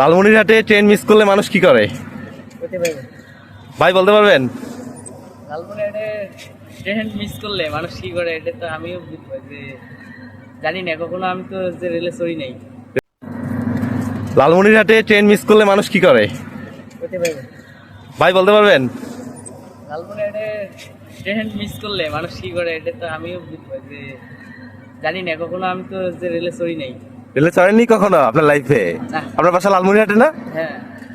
লালমনিরহাটে train miss করলে মানুষ কি করে ভাই বলতে পারবেন? লালমনিরহাটে ট্রেন মিস করলে মানুষ কি করে এটা তো আমিও জানি না, কখনো আমি তো যে রেলে চড়ি নাই। লালমনিরহাটে ট্রেন মিস করলে মানুষ কি করে ভাই বলতে পারবেন? লালমনিরহাটে ট্রেন মিস করলে মানুষ কি করে এটা তো আমিও জানি না, কখনো আমি তো যে রেলে চড়ি নাই। রেলে চড়েননি কখনো আপনার লাইফে? না। আপনার বাসা লালমনিরহাটে না? হ্যাঁ,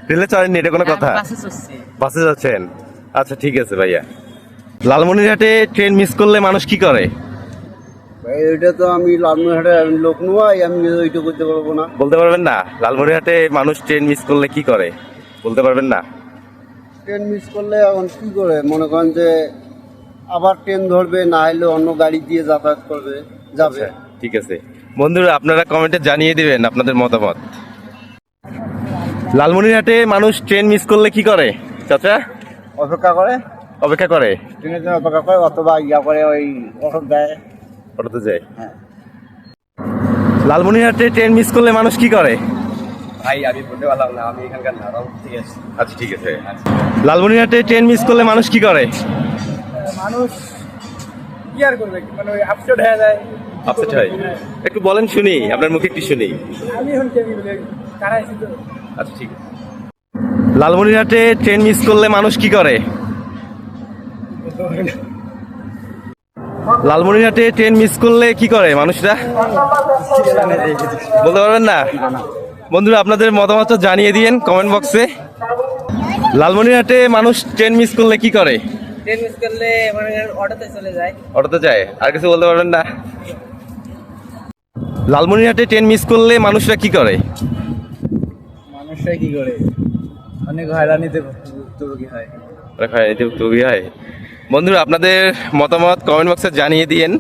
রেলে চড়েননি, এটা কোনো কথা? বাসে চড়ছি। বাসে যাচ্ছেন? আচ্ছা ঠিক আছে ভাইয়া। লালমনিরহাটে ট্রেন মিস করলে মানুষ কি করে? এটা তো আমি লালমনিরহাটের লোক নয়, আমি ওইটা করতে পারবো না। বলতে পারবেন না? লালমনিরহাটে মানুষ ট্রেন মিস করলে কি করে বলতে পারবেন না? ট্রেন মিস করলে এখন কি করে, মনে করেন যে আবার ট্রেন ধরবে, না হলে অন্য গাড়ি দিয়ে যাতায়াত করবে, যাবে। আচ্ছা, ঠিক আছে বন্ধুরা, আপনারা কমেন্টে জানিয়ে দিবেন আপনাদের মতামত। লালমনিরহাটে মানুষ ট্রেন মিস করলে কি করে চাচা? অপেক্ষা করে, অপেক্ষা করে, ট্রেনের জন্য অপেক্ষা করে, অথবা ইয়া করে ওই ওষুধ দেয়। অটোতে যায়। হ্যাঁ। লালমনিরহাটে ট্রেন মিস করলে মানুষ কি করে? ভাই আমি বলতে পারলাম না, আমি এখানকার না, ঠিক আছে। আচ্ছা ঠিক আছে। লালমনিরহাটে ট্রেন মিস করলে মানুষ কি করে? মানুষ কি আর করবে, মানে ওই আপসেট হয়ে যায়। আপসেট হয়? একটু বলেন শুনি, আপনার মুখে একটু শুনি। আমি এখন কেমনি বলে কারা এসে তো আচ্ছা ঠিক আছে। লালমনিরহাটে ট্রেন মিস করলে মানুষ কি করে? লালমনিরহাটে ট্রেন মিস করলে কি করে মানুষরা বলতে পারবেন না? বন্ধুরা আপনাদের মতামত জানিয়ে দিয়েন কমেন্ট বক্সে। লালমনিরহাটে মানুষ ট্রেন মিস করলে কি করে? ট্রেন মিস করলে মানে অটোতে চলে যায়। অটোতে যায়? আর কিছু বলতে পারবেন না? লালমনিরহাটে ট্রেন মিস করলে মানুষরা কি করে? মানুষরা কি করে, অনেক হয়রানিতে ভুক্তভোগী হয়। বন্ধুরা আপনাদের মতামত কমেন্ট বক্সে জানিয়ে দিয়েন।